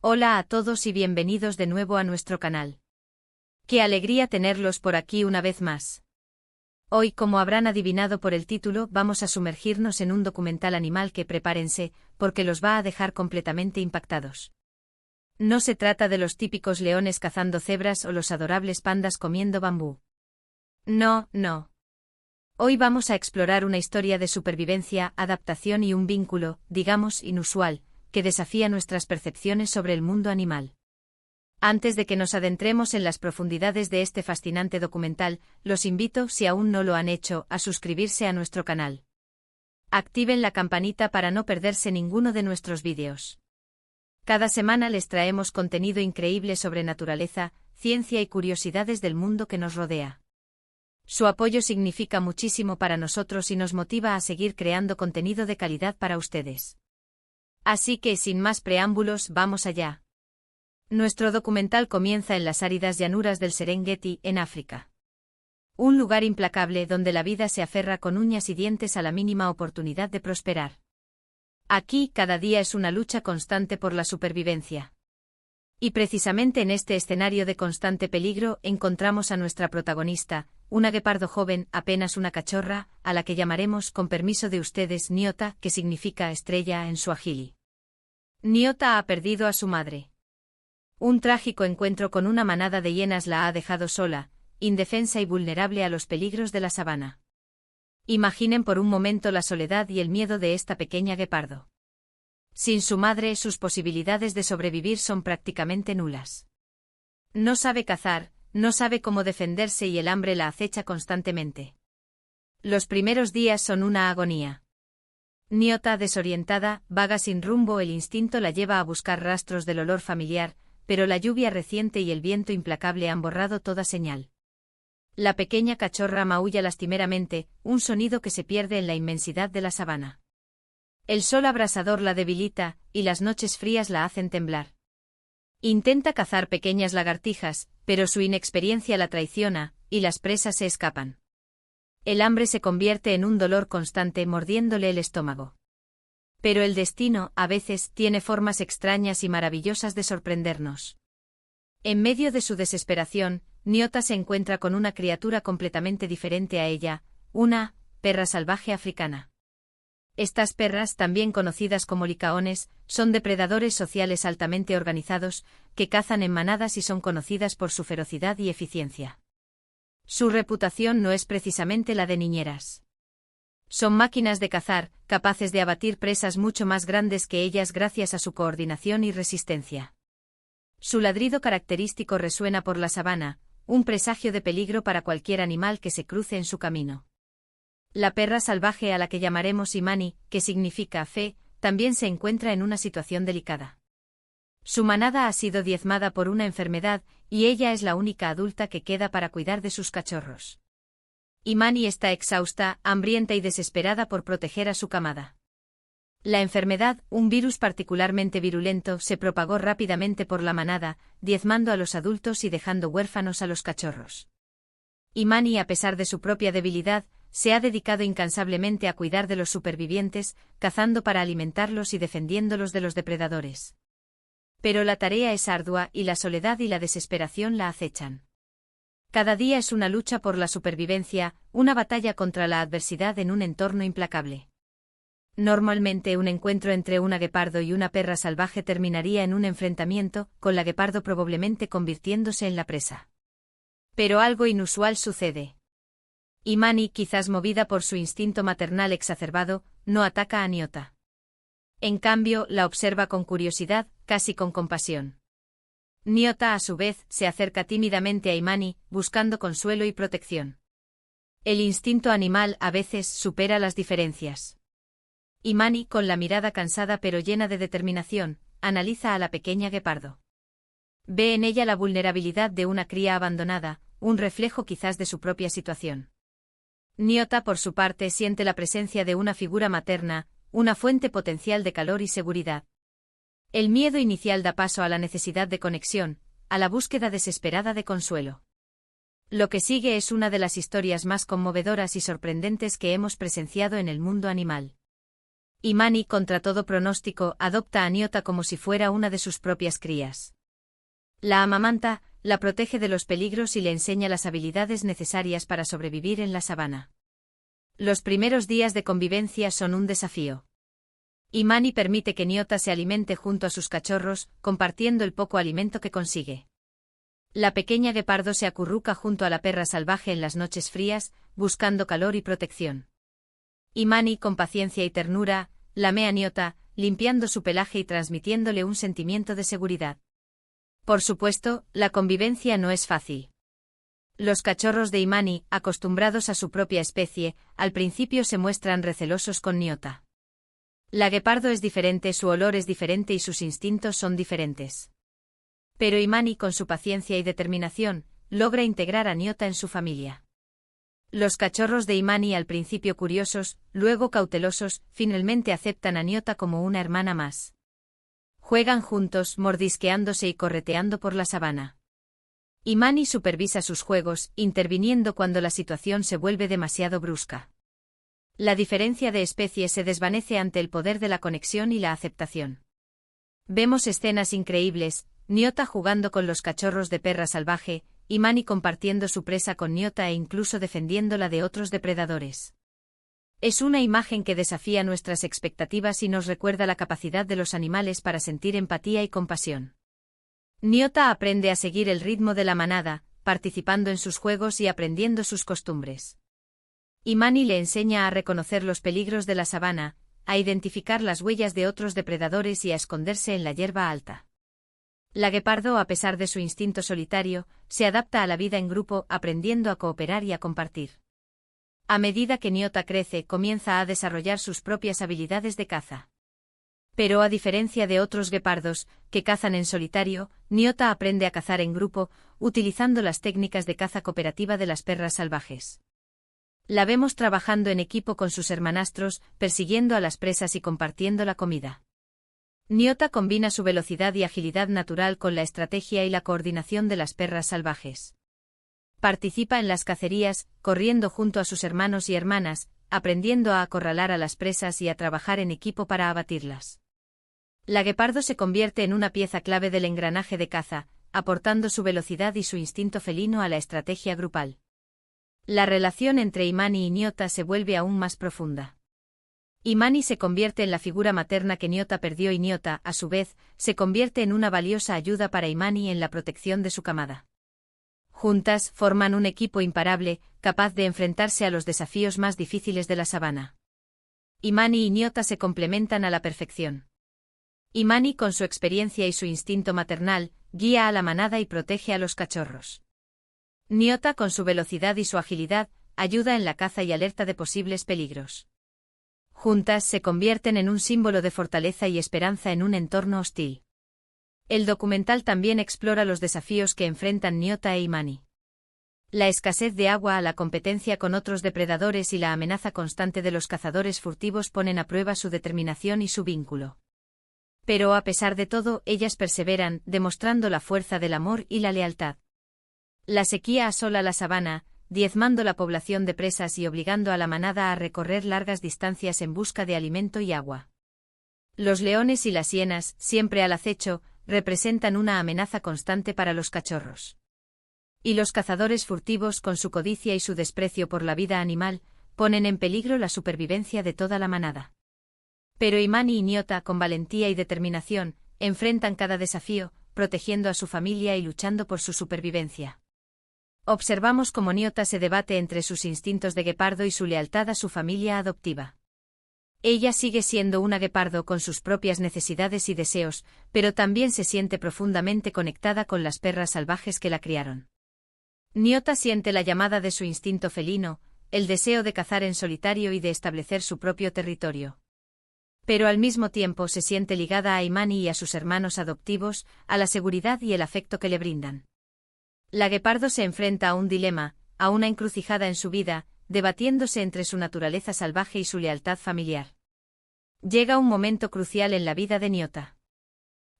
Hola a todos y bienvenidos de nuevo a nuestro canal. Qué alegría tenerlos por aquí una vez más. Hoy, como habrán adivinado por el título, vamos a sumergirnos en un documental animal que prepárense, porque los va a dejar completamente impactados. No se trata de los típicos leones cazando cebras o los adorables pandas comiendo bambú. No, no. Hoy vamos a explorar una historia de supervivencia, adaptación y un vínculo, digamos, inusual, que desafía nuestras percepciones sobre el mundo animal. Antes de que nos adentremos en las profundidades de este fascinante documental, los invito, si aún no lo han hecho, a suscribirse a nuestro canal. Activen la campanita para no perderse ninguno de nuestros vídeos. Cada semana les traemos contenido increíble sobre naturaleza, ciencia y curiosidades del mundo que nos rodea. Su apoyo significa muchísimo para nosotros y nos motiva a seguir creando contenido de calidad para ustedes. Así que, sin más preámbulos, vamos allá. Nuestro documental comienza en las áridas llanuras del Serengeti, en África. Un lugar implacable donde la vida se aferra con uñas y dientes a la mínima oportunidad de prosperar. Aquí, cada día es una lucha constante por la supervivencia. Y precisamente en este escenario de constante peligro encontramos a nuestra protagonista, una guepardo joven, apenas una cachorra, a la que llamaremos, con permiso de ustedes, Nyota, que significa estrella en suajili. Nyota ha perdido a su madre. Un trágico encuentro con una manada de hienas la ha dejado sola, indefensa y vulnerable a los peligros de la sabana. Imaginen por un momento la soledad y el miedo de esta pequeña guepardo. Sin su madre, sus posibilidades de sobrevivir son prácticamente nulas. No sabe cazar, no sabe cómo defenderse y el hambre la acecha constantemente. Los primeros días son una agonía. Nyota, desorientada, vaga sin rumbo, el instinto la lleva a buscar rastros del olor familiar, pero la lluvia reciente y el viento implacable han borrado toda señal. La pequeña cachorra maulla lastimeramente, un sonido que se pierde en la inmensidad de la sabana. El sol abrasador la debilita, y las noches frías la hacen temblar. Intenta cazar pequeñas lagartijas, pero su inexperiencia la traiciona, y las presas se escapan. El hambre se convierte en un dolor constante mordiéndole el estómago. Pero el destino, a veces, tiene formas extrañas y maravillosas de sorprendernos. En medio de su desesperación, Nyota se encuentra con una criatura completamente diferente a ella, una perra salvaje africana. Estas perras, también conocidas como licaones, son depredadores sociales altamente organizados, que cazan en manadas y son conocidas por su ferocidad y eficiencia. Su reputación no es precisamente la de niñeras. Son máquinas de cazar, capaces de abatir presas mucho más grandes que ellas gracias a su coordinación y resistencia. Su ladrido característico resuena por la sabana, un presagio de peligro para cualquier animal que se cruce en su camino. La perra salvaje, a la que llamaremos Imani, que significa fe, también se encuentra en una situación delicada. Su manada ha sido diezmada por una enfermedad, y ella es la única adulta que queda para cuidar de sus cachorros. Imani está exhausta, hambrienta y desesperada por proteger a su camada. La enfermedad, un virus particularmente virulento, se propagó rápidamente por la manada, diezmando a los adultos y dejando huérfanos a los cachorros. Imani, a pesar de su propia debilidad, se ha dedicado incansablemente a cuidar de los supervivientes, cazando para alimentarlos y defendiéndolos de los depredadores. Pero la tarea es ardua y la soledad y la desesperación la acechan. Cada día es una lucha por la supervivencia, una batalla contra la adversidad en un entorno implacable. Normalmente un encuentro entre una guepardo y una perra salvaje terminaría en un enfrentamiento, con la guepardo probablemente convirtiéndose en la presa. Pero algo inusual sucede. Imani, quizás movida por su instinto maternal exacerbado, no ataca a Nyota. En cambio, la observa con curiosidad, casi con compasión. Nyota, a su vez, se acerca tímidamente a Imani, buscando consuelo y protección. El instinto animal a veces supera las diferencias. Imani, con la mirada cansada pero llena de determinación, analiza a la pequeña guepardo. Ve en ella la vulnerabilidad de una cría abandonada, un reflejo quizás de su propia situación. Nyota, por su parte, siente la presencia de una figura materna, una fuente potencial de calor y seguridad. El miedo inicial da paso a la necesidad de conexión, a la búsqueda desesperada de consuelo. Lo que sigue es una de las historias más conmovedoras y sorprendentes que hemos presenciado en el mundo animal. Imani, contra todo pronóstico, adopta a Nyota como si fuera una de sus propias crías. La amamanta, la protege de los peligros y le enseña las habilidades necesarias para sobrevivir en la sabana. Los primeros días de convivencia son un desafío. Imani permite que Nyota se alimente junto a sus cachorros, compartiendo el poco alimento que consigue. La pequeña guepardo se acurruca junto a la perra salvaje en las noches frías, buscando calor y protección. Imani, con paciencia y ternura, lame a Nyota, limpiando su pelaje y transmitiéndole un sentimiento de seguridad. Por supuesto, la convivencia no es fácil. Los cachorros de Imani, acostumbrados a su propia especie, al principio se muestran recelosos con Nyota. La guepardo es diferente, su olor es diferente y sus instintos son diferentes. Pero Imani, con su paciencia y determinación, logra integrar a Nyota en su familia. Los cachorros de Imani, al principio curiosos, luego cautelosos, finalmente aceptan a Nyota como una hermana más. Juegan juntos, mordisqueándose y correteando por la sabana. Imani supervisa sus juegos, interviniendo cuando la situación se vuelve demasiado brusca. La diferencia de especies se desvanece ante el poder de la conexión y la aceptación. Vemos escenas increíbles, Nyota jugando con los cachorros de perra salvaje, Imani compartiendo su presa con Nyota e incluso defendiéndola de otros depredadores. Es una imagen que desafía nuestras expectativas y nos recuerda la capacidad de los animales para sentir empatía y compasión. Nyota aprende a seguir el ritmo de la manada, participando en sus juegos y aprendiendo sus costumbres. Imani le enseña a reconocer los peligros de la sabana, a identificar las huellas de otros depredadores y a esconderse en la hierba alta. La guepardo, a pesar de su instinto solitario, se adapta a la vida en grupo, aprendiendo a cooperar y a compartir. A medida que Nyota crece, comienza a desarrollar sus propias habilidades de caza. Pero a diferencia de otros guepardos, que cazan en solitario, Nyota aprende a cazar en grupo, utilizando las técnicas de caza cooperativa de las perras salvajes. La vemos trabajando en equipo con sus hermanastros, persiguiendo a las presas y compartiendo la comida. Nyota combina su velocidad y agilidad natural con la estrategia y la coordinación de las perras salvajes. Participa en las cacerías, corriendo junto a sus hermanos y hermanas, aprendiendo a acorralar a las presas y a trabajar en equipo para abatirlas. La guepardo se convierte en una pieza clave del engranaje de caza, aportando su velocidad y su instinto felino a la estrategia grupal. La relación entre Imani y Nyota se vuelve aún más profunda. Imani se convierte en la figura materna que Nyota perdió y Nyota, a su vez, se convierte en una valiosa ayuda para Imani en la protección de su camada. Juntas, forman un equipo imparable, capaz de enfrentarse a los desafíos más difíciles de la sabana. Imani y Nyota se complementan a la perfección. Imani, con su experiencia y su instinto maternal, guía a la manada y protege a los cachorros. Nyota, con su velocidad y su agilidad, ayuda en la caza y alerta de posibles peligros. Juntas se convierten en un símbolo de fortaleza y esperanza en un entorno hostil. El documental también explora los desafíos que enfrentan Nyota e Imani. La escasez de agua, la competencia con otros depredadores y la amenaza constante de los cazadores furtivos ponen a prueba su determinación y su vínculo. Pero a pesar de todo, ellas perseveran, demostrando la fuerza del amor y la lealtad. La sequía asola la sabana, diezmando la población de presas y obligando a la manada a recorrer largas distancias en busca de alimento y agua. Los leones y las hienas, siempre al acecho, representan una amenaza constante para los cachorros. Y los cazadores furtivos, con su codicia y su desprecio por la vida animal, ponen en peligro la supervivencia de toda la manada. Pero Imani y Nyota, con valentía y determinación, enfrentan cada desafío, protegiendo a su familia y luchando por su supervivencia. Observamos cómo Nyota se debate entre sus instintos de guepardo y su lealtad a su familia adoptiva. Ella sigue siendo una guepardo con sus propias necesidades y deseos, pero también se siente profundamente conectada con las perras salvajes que la criaron. Nyota siente la llamada de su instinto felino, el deseo de cazar en solitario y de establecer su propio territorio. Pero al mismo tiempo se siente ligada a Imani y a sus hermanos adoptivos, a la seguridad y el afecto que le brindan. La guepardo se enfrenta a un dilema, a una encrucijada en su vida, debatiéndose entre su naturaleza salvaje y su lealtad familiar. Llega un momento crucial en la vida de Nyota.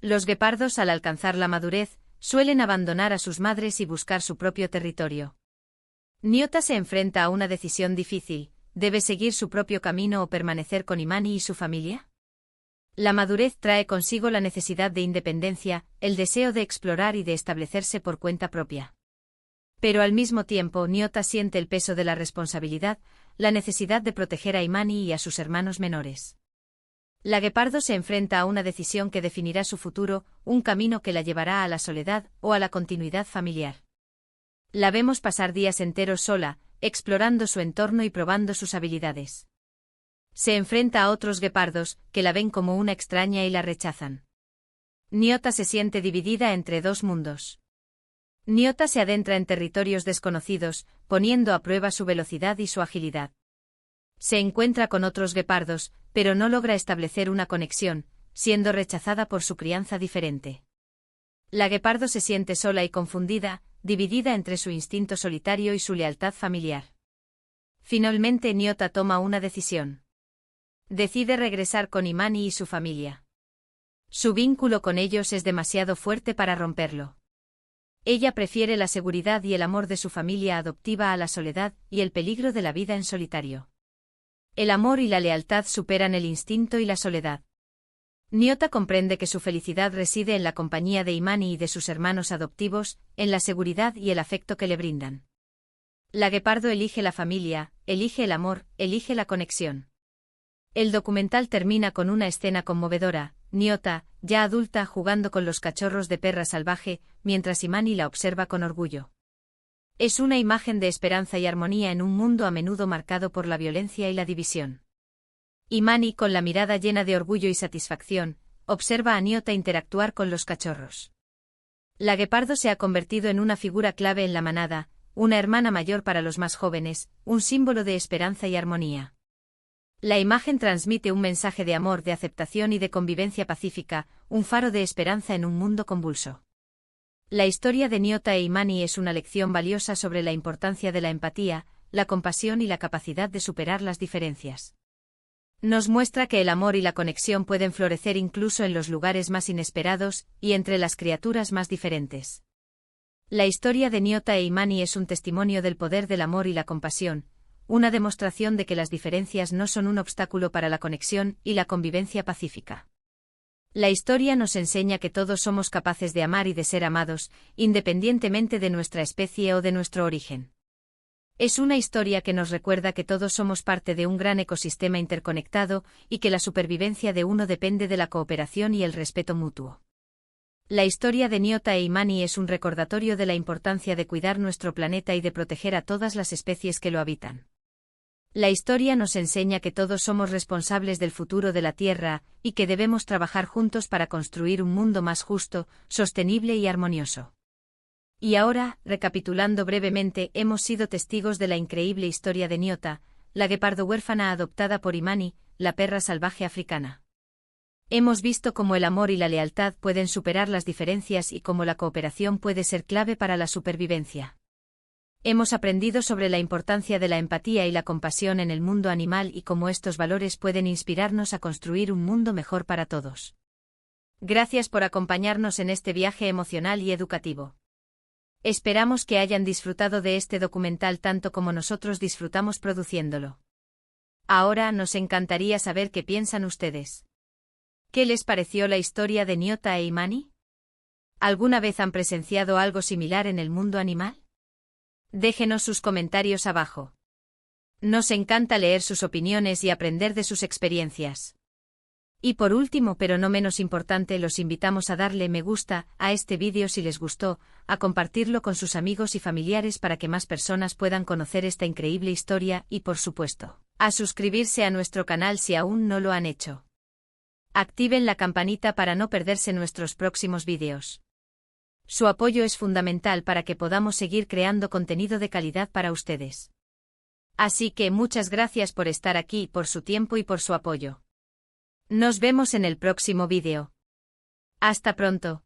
Los guepardos, al alcanzar la madurez, suelen abandonar a sus madres y buscar su propio territorio. Nyota se enfrenta a una decisión difícil: ¿debe seguir su propio camino o permanecer con Imani y su familia? La madurez trae consigo la necesidad de independencia, el deseo de explorar y de establecerse por cuenta propia. Pero al mismo tiempo, Nyota siente el peso de la responsabilidad, la necesidad de proteger a Imani y a sus hermanos menores. La guepardo se enfrenta a una decisión que definirá su futuro, un camino que la llevará a la soledad o a la continuidad familiar. La vemos pasar días enteros sola, explorando su entorno y probando sus habilidades. Se enfrenta a otros guepardos, que la ven como una extraña y la rechazan. Nyota se siente dividida entre dos mundos. Nyota se adentra en territorios desconocidos, poniendo a prueba su velocidad y su agilidad. Se encuentra con otros guepardos, pero no logra establecer una conexión, siendo rechazada por su crianza diferente. La guepardo se siente sola y confundida, dividida entre su instinto solitario y su lealtad familiar. Finalmente Nyota toma una decisión. Decide regresar con Imani y su familia. Su vínculo con ellos es demasiado fuerte para romperlo. Ella prefiere la seguridad y el amor de su familia adoptiva a la soledad y el peligro de la vida en solitario. El amor y la lealtad superan el instinto y la soledad. Nyota comprende que su felicidad reside en la compañía de Imani y de sus hermanos adoptivos, en la seguridad y el afecto que le brindan. La guepardo elige la familia, elige el amor, elige la conexión. El documental termina con una escena conmovedora, Nyota, ya adulta, jugando con los cachorros de perra salvaje, mientras Imani la observa con orgullo. Es una imagen de esperanza y armonía en un mundo a menudo marcado por la violencia y la división. Imani, con la mirada llena de orgullo y satisfacción, observa a Nyota interactuar con los cachorros. La guepardo se ha convertido en una figura clave en la manada, una hermana mayor para los más jóvenes, un símbolo de esperanza y armonía. La imagen transmite un mensaje de amor, de aceptación y de convivencia pacífica, un faro de esperanza en un mundo convulso. La historia de Nyota e Imani es una lección valiosa sobre la importancia de la empatía, la compasión y la capacidad de superar las diferencias. Nos muestra que el amor y la conexión pueden florecer incluso en los lugares más inesperados y entre las criaturas más diferentes. La historia de Nyota e Imani es un testimonio del poder del amor y la compasión, una demostración de que las diferencias no son un obstáculo para la conexión y la convivencia pacífica. La historia nos enseña que todos somos capaces de amar y de ser amados, independientemente de nuestra especie o de nuestro origen. Es una historia que nos recuerda que todos somos parte de un gran ecosistema interconectado y que la supervivencia de uno depende de la cooperación y el respeto mutuo. La historia de Nyota e Imani es un recordatorio de la importancia de cuidar nuestro planeta y de proteger a todas las especies que lo habitan. La historia nos enseña que todos somos responsables del futuro de la Tierra y que debemos trabajar juntos para construir un mundo más justo, sostenible y armonioso. Y ahora, recapitulando brevemente, hemos sido testigos de la increíble historia de Nyota, la guepardo huérfana adoptada por Imani, la perra salvaje africana. Hemos visto cómo el amor y la lealtad pueden superar las diferencias y cómo la cooperación puede ser clave para la supervivencia. Hemos aprendido sobre la importancia de la empatía y la compasión en el mundo animal y cómo estos valores pueden inspirarnos a construir un mundo mejor para todos. Gracias por acompañarnos en este viaje emocional y educativo. Esperamos que hayan disfrutado de este documental tanto como nosotros disfrutamos produciéndolo. Ahora nos encantaría saber qué piensan ustedes. ¿Qué les pareció la historia de Nyota e Imani? ¿Alguna vez han presenciado algo similar en el mundo animal? Déjenos sus comentarios abajo. Nos encanta leer sus opiniones y aprender de sus experiencias. Y por último, pero no menos importante, los invitamos a darle me gusta a este vídeo si les gustó, a compartirlo con sus amigos y familiares para que más personas puedan conocer esta increíble historia y, por supuesto, a suscribirse a nuestro canal si aún no lo han hecho. Activen la campanita para no perderse nuestros próximos vídeos. Su apoyo es fundamental para que podamos seguir creando contenido de calidad para ustedes. Así que muchas gracias por estar aquí, por su tiempo y por su apoyo. Nos vemos en el próximo vídeo. Hasta pronto.